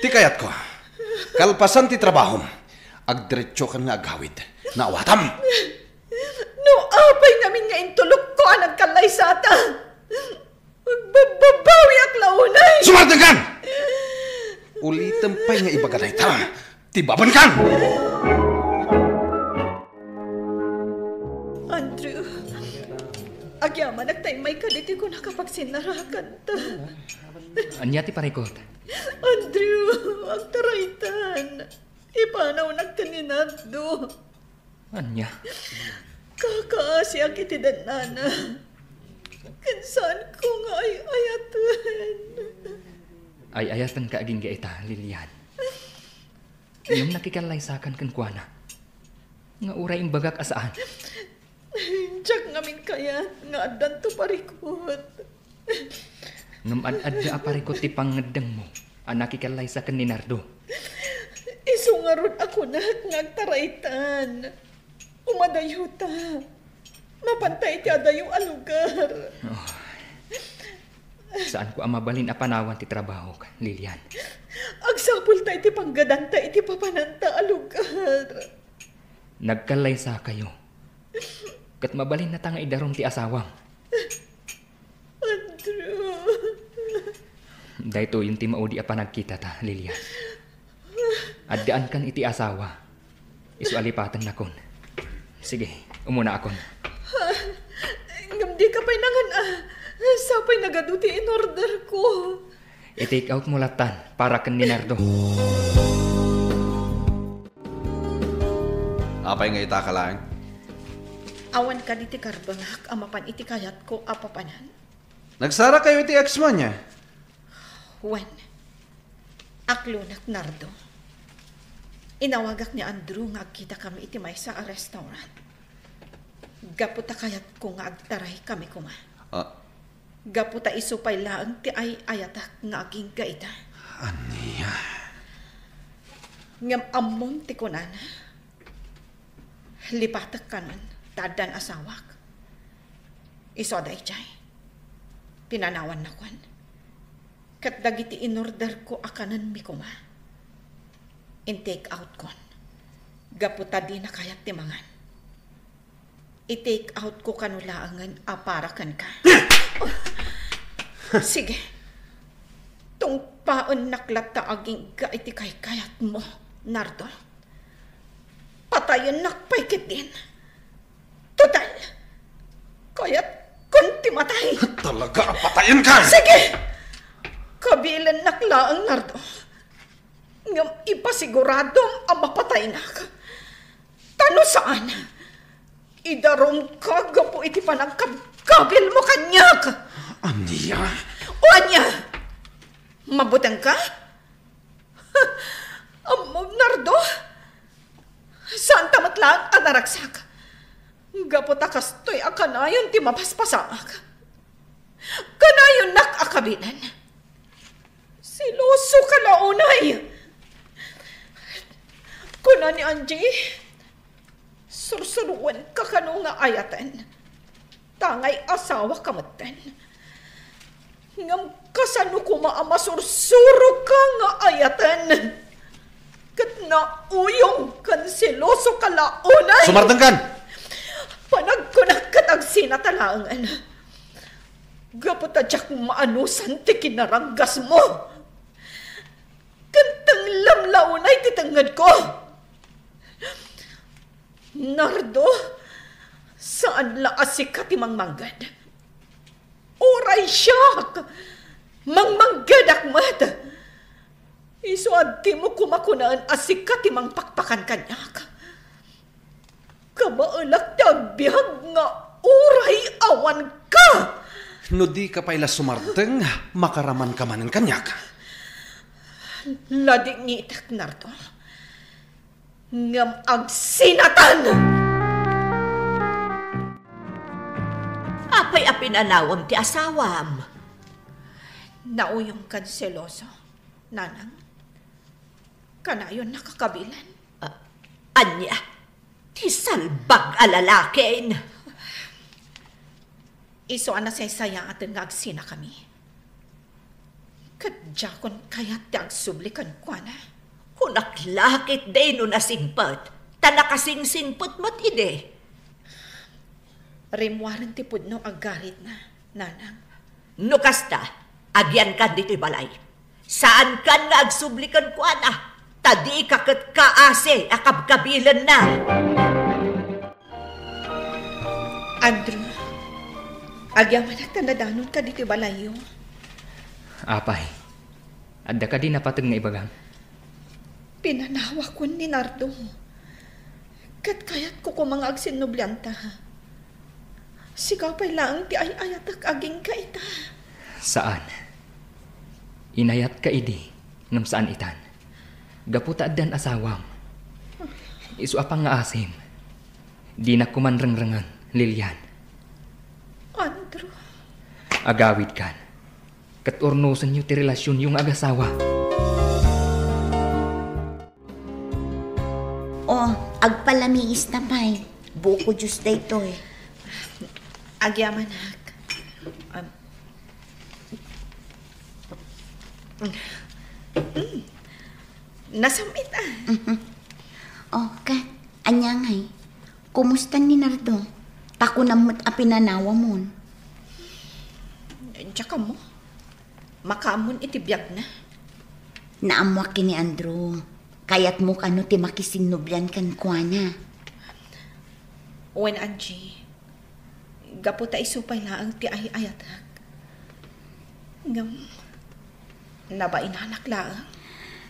Ti kayat ko. Kalpasan ti trabaho. Agdiretso kan nga agawid. Naawatam! No, apay namin nga intulok ko ang nagkalay sa ata. Magbabawi ak launay! Sumartan kan! Ulitan pa'y nga ibaganay ta. Tibaban kan! Andrew, agyaman nagtaymay ka dito ko nakapagsinarakan ta. Anya ti parikot? Andrew, agtaraytan. Ipanaw nagtaninado. Anya? Kakaasi ang kitidan nana. Kansan ko nga ay ayatan. Ay ayatan ka aging gaita, Lilian. Yung nakikalaisakan kan kuana. Nga uray imbagak asaan. Diyak ngamin kaya nga adan to parikot. Ngam ad na aparikot ti pangadang mo. Ang nakikalaisakan ni Nardo. Isungarod ako na ngagtaraitan. Umadayuta. Mapantay ti adayo a lugar. Oh. Saan ko amabalin a panawan ti trabaho, Lilian? Agsapul tayo ti panggadanta iti papananta a lugar. Nagkalaysa kayo. Kat mabalin na tanga idarom ti asawang. Andrew. Dahito yung ti maudi a panagkita ta, Lilian. Addaan kan iti asawa. Isu alipatan na kon. Sige, umuna akon. Ngamdi ka pa'y nangan sapay nagaduti in order ko. I-take out mo latan para kan ni Nardo. Apay nga ita ka lang? Awan ka diti karbangak amapan iti kayat ko apapanan. Nagsara kayo iti ex mo niya? When? Aklunak Nardo. Inawagak ni Andrew nga kita kami iti may sa restaurant. Gaputa kayat ko nga agtaray kami kuma. Gaputa isupay laang ti ay ayatak nga aging gaita. Aniya? Ngam amon ti kunana. Lipatak kanon, tadan asawak. Isoday chay. Pinanawan na kwan. Kat dagiti inorder ko akanan mi kuma. In take out kon. Gaputa di na kayat ti mangan. I-take out ko kanulaangan aparakan ka. Sige. Tungpaon naklata aging gaiti kay kayat mo, Nardo. Patayon nakpaykit din. Total. Kayat kunti matay. Talaga, patayin ka! Sige! Kabilan naklaang, Nardo. Ngam ipasiguradong ang mapatay na ka. Tano saan? Idarom ka, gapo iti panagkabil mo kanyak. Aniya? O anya? Mabutang ka? Nardo? Saan tamat lang ang naragsak? Gaputa kastoy akanayon ti mapaspasamak. Kanayon nakakabinan. Siluso ka launay. Kuna ni Angie, sursuruan ka kano nga ayatan. Tangay asawa kamatan. Ngam kasano ko maamasursuro ka nga ayatan. Kat na uyong kan siloso ka launay. Sumartang kan! Panagkunak katag sinatalangan. Gaputadyak maanusan ti kinaranggas mo. Kantang lamlaunay titangad ko. Nardo, saan laasi ka ti mangmanggad? Oray siyak! Mangmanggad akmat! Isuad ti mo kumakunaan asik ka ti mangpakpakan kanyak. Kabaalak tagbiag nga oray awan ka! No di ka paila sumarteng, makaraman ka man ng kanyak. Lading ngitak, Nardo. Ngam ang sinatan! Apay apinanawam ti asawam. Nauyong kan seloso, nanang. Kanayon nakakabilan. Anya, ti salbag alalakin. Iso ana saya atin nga agsina kami. Kadjakon kayat ti agsublikan kwa na. Kunaklakit day no nasingpat. Tanakasingsingput mo't ide. Rimwaran ti pudno agarit na, nanang. No kasta, agyan ka dito'y balay. Saan ka nga agsublikan kwa na? Tadi kakat kaase akabkabilan na. Andrew, agyaman at tanadanon ka dito'y balayo. Apay, adda ka din napatag nga ibagang. Pinanawa ko ni Nardo. Kat kayat ko mga agsinublanta. Sigapay lang ti ay ayatak aging ka ita. Saan? Inayat ka idi, ngam saan itan. Gaputa dan asawam. Isu apang nga asim. Di na kumanrangrangan, Lilian. Andrew. Agawid kan. Katurnusan niyo ti relasyon yung agasawa. Agpalamiis na pa'y. Buko Diyos da ito eh. Agyaman hak. Nasamit Kat, anyangay. Kumusta ni Nardo? Tako namot apinanawa mo. Tsaka mo. Makamon itibiyag na. Naamwak ni Andrew. Kayat mo kano ti makisinubyan kan kwa na. Wen Angie, gaputa isupay laang ti ay ayatak. Ngam, nabainanak laang.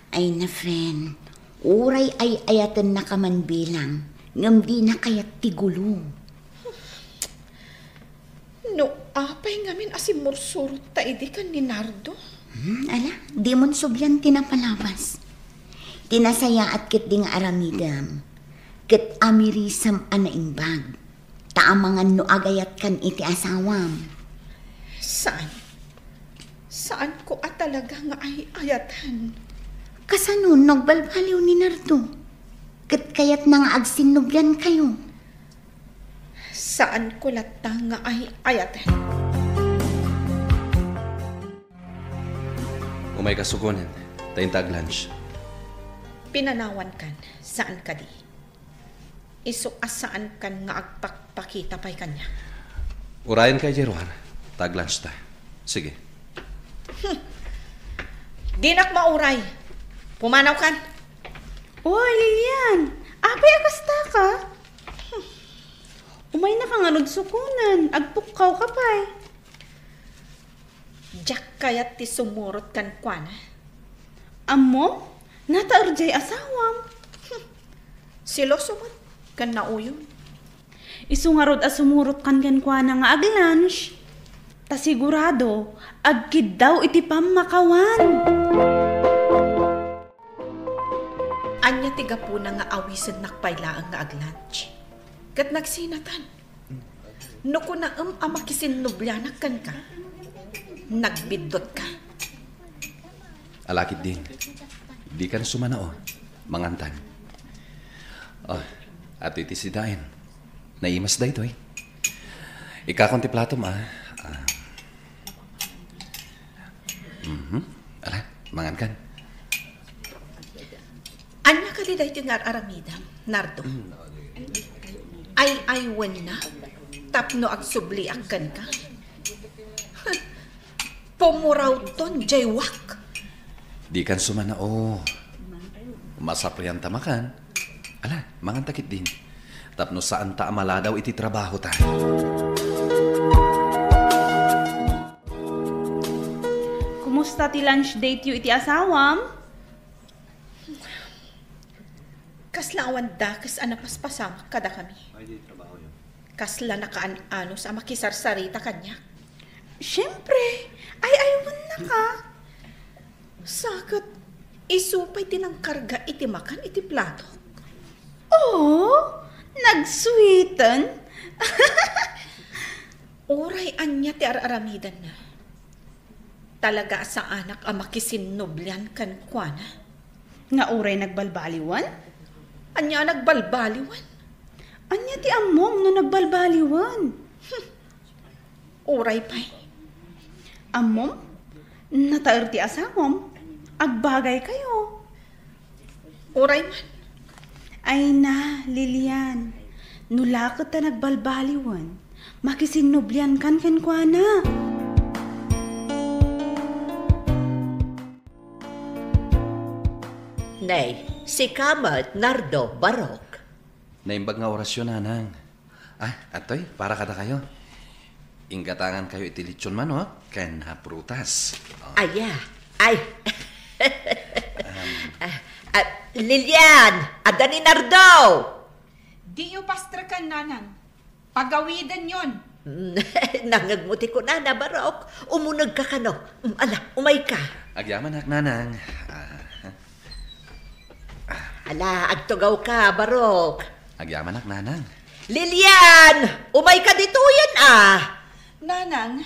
Ay na friend, uray ay ayatan na kaman bilang, ngam di na kayat ti gulo. No, apay ngamin asimursurot ta idi kan ni Nardo. Ala, di mon subyan tinapalabas. Tinasaya at kit ding aramidam. Kit amirisam anaimbag. Taamangan no agayat kan iti asawam. Saan? Saan ko at talaga nga ay ayatan? Kasano nagbalbaliw ni Nardo? Kit kayat nang agsinubyan kayo. Saan ko lata nga ay ayatan? Umay kasukunin, tayo tag-lunch. Pinanawan kan, saan ka di? Isu asaan kan nga agpakpakita pa'y kanya? Urayan kay Jeruan, tag-lunch ta. Sige. Dinak mauray. Pumanaw kan. Oy, Lilian! Apay akasta ka? Umay na kang anod sukunan. Agpukaw ka pa'y. Jack kayat ti sumurot kan kwa na. Amo? Nata urjay asawam. Siloso mo, kan nauyon. Isu nga rod asumurot kan kwa na nga ag-lunch. Ta sigurado, agkid daw iti pamakawan. Anya tiga po na nga awisan nakpailaang nga ag-lunch. Kat nagsinatan. No ko na amakisin nublyanak kan ka. Nagbidot ka. Alakit din. Di ka na sumanao. Mangantan. At iti sidain. Naimas da ito eh. Ikakontemplato ma. Ala, mangankan. Anya ka di dahil nga aramidam, Nardo? Ay wen na. Tapno ag subli akan ka. Pumuraw ton, jaywak. Di kan sumanao. Masapriyan tamakan. Ala, mangantakit din. Tapno saan ta amala daw iti trabaho ta. Kumusta ti lunch date yu iti asawam? Kaslawan da, kas anapaspasama kada kami. Kasla nakaan-ano sa makisarsarita kanya. Siyempre, ay-aywan na ka. Sakit, isupay tinang karga iti makan iti plato. Oh, nagsweeten. Oray anya ti araramidan na. Talaga sa anak ang makisinublan kan kuana. Nga oray nagbalbaliwan? Anya nagbalbaliwan? Anya ti amom no nagbalbaliwan? Oray pa'y. Amom? Nataer ti asawam? Agbagay kayo. Oray man. Ay na, Lilian. Nulakot ta nagbalbaliwan. Makisinublan kan kuana. Nay, si Kamat, Nardo, Barok. Naimbag nga orasyon, nanang. Atoy, para kada kayo. Inggatangan kayo iti lechon man, ken ha prutas. Ay. Lilian, ada ni Nardo. Di yu pastrakan, nanang. Pagawidan yon. Nangagmuti ko na, Barok. Umunag ka kano. Ala, umay ka. Agyaman ak, nanang. Ala, agtugaw ka, Barok. Agyaman ak, nanang. Lilian! Umay ka dito yan, Nanang,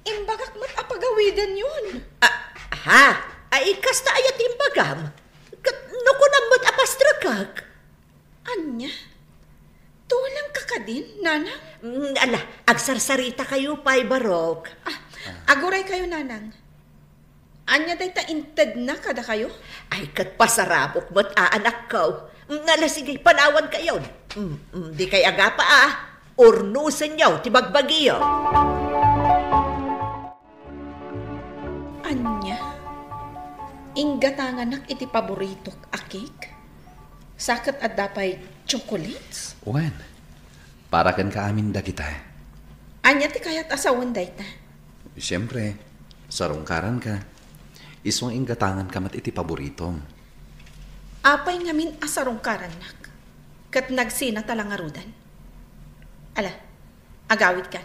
imbagak mo't apagawidan yun. Ay, kasta ayat imbagam. Nukunang mo't apastrakak. Anya? Tulang ka ka din, nanang? Ala, agsarsarita kayo pa'y, Barok. Aguray kayo, nanang. Anya day ta inted na kada kayo? Ay, kat pasarabok mo't anak ko. Nala, sige, panawan kayo. Di kay agapa Urnusan yaw, tibagbagiyo. Anya? Inggatangan nak iti paboritok akik? Sakat at dapay chocolates? Wen, para kan ka amin da kita. Anya ti kayat asawan day ta? Siyempre, sarungkaran ka. Iswang inggatangan kamat iti paboritom. Apay ngamin asarungkaran nak. Kat nagsina talang arudan. Ala, agawid kan.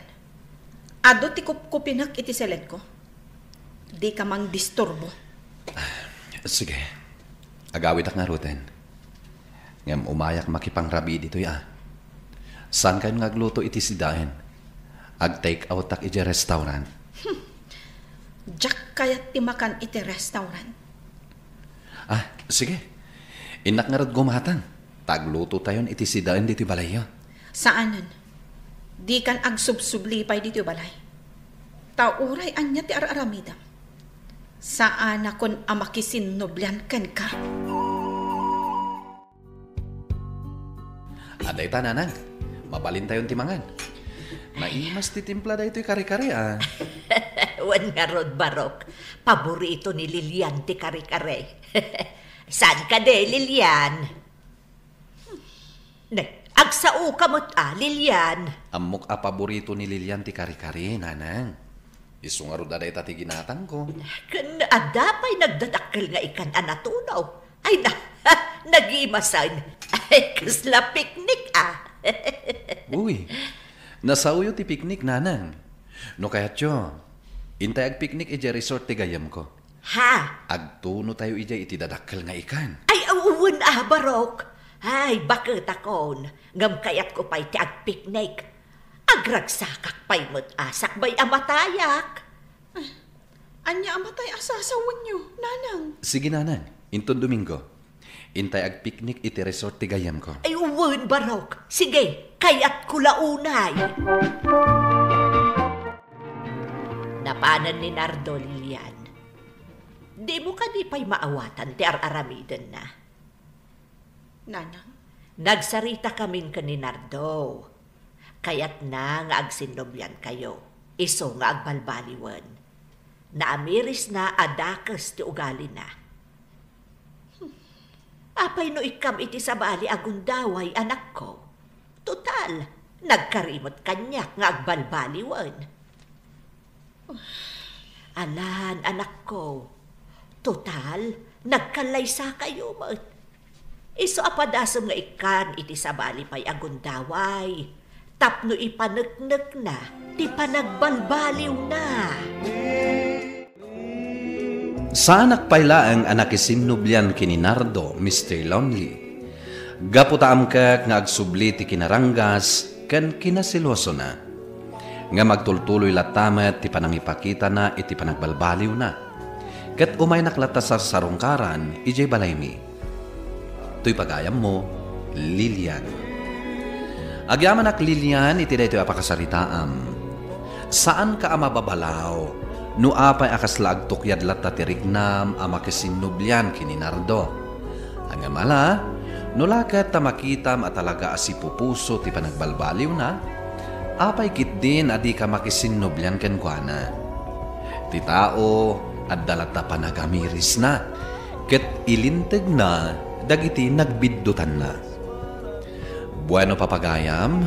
Ado ti kupkupinak iti seled ko. Di ka mang disturbo. Sige, agawid ak ngarudan. Ngam umayak makipangrabi dito ya. San kayo ngagluto iti sidahin? Ag-take out tak iti restaurant. Jack kayat ti makan iti restaurant. Sige. Inak nga rad gumatan. Tagluto tayon iti sidahin dito balayo. Saanan? Di kan agsubsublipay dito balay. Tauray anya ti araramidam. Saan akon amakisin noblan kan ka? Aday ta, nanang. Mabalin tayon timangan. Naimas ti timpla da ito'y kare-kare, Wan nga rod, Barok. Paborito ni Lilian ti kare-kare. Saan ka de, Lilian? Agsao ka mo't Lilian. Amok paborito ni Lilian ti kare-kare, nanang. Isungaro da day tati ginatang ko. Adapay nagdadakkel nga ikan anatunaw. Ay nagimasan. Ay, kasla piknik Uy, nasauyo ti piknik, nanang. No kayat yo, intay ag piknik resort ti gayam ko. Ha? Agtuno tayo iti dadakkel nga ikan. Ay, uwan Barok, ay bakit akon, ngam kayat ko pa'y ti ag-picnic. Agragsakak pa'y asak ba'y amatayak. Anya amatay asasawon nyo, nanang. Sige nanan, inton Domingo. Intay ag-picnic iti resort ti gayam ko. Ay uwan, Barok. Sige, kayat ko launay. Napanan ni Nardo, Lilian. Di mo ka di pa'y maawatan ti ar-aramidan na. Nanang? Nagsarita kamin ka ni Nardo. Kayat na nga agsinobyan kayo. Iso nga agbalbaliwan. Naamiris na adakas ti ugali na. Apay no ikam iti sabali agundaway anak ko. Total, nagkarimot kanyak nga agbalbaliwan. Alan, anak ko. Total, nagkalaysa kayo mat. Iso apadasam nga ikan iti sabali pa'y agundaway. Tapno ipanagnak na, ti panagbalbaliw na. Saanak payla ang anak isinubyan kini Nardo, Mr. Lonely. Gaputaam ka nga agsubli ti kinaranggas, ken kinasiloso na. Nga magtultuloy latamet ti panangipakita na iti panagbalbaliw na. Ket umay naklata sa sarungkaran, ijay balaymi. To'y pagayam mo, Lilian. Agyaman ak Lilian, iti daytoy apakasaritaam. Saan ka amababalaw? No apay akaslag tukyad latta tirignam ama kasinubyan kini Nardo. Ang amala, no lakat tamakitam at talaga asipupuso ti panagbalbaliw na, apay kit din adi ka makisinubyan ken kuana. Ti tao at dalata panagamiris na, ket ilinteg na dagiti nagbiddutan na. Bueno papagayam,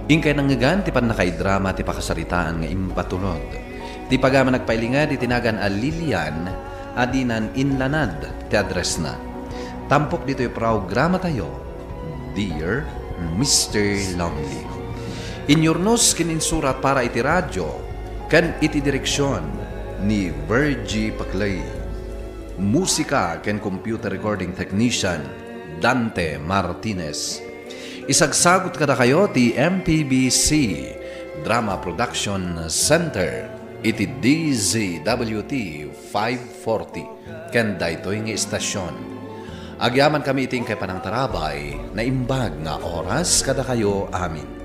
ingkay nangagan ti panakaidrama ti pakasaritaan nga impatulod. Ti pagama nagpailingad itinagan a Lilian adinan inlanad ti address na. Tampok dito yung programa tayo, Dear Mr. Lonely. Inyornos kininsurat para iti radyo kan iti direksyon ni Virgie Paclay. Musika ken computer recording technician Dante Martinez. Isagsagot kada kayo ti MPBC Drama Production Center. Iti DZWT 540 ken daytoy nga istasyon. Agyaman kami iting kay panang tarabay na imbag nga oras kada kayo amin.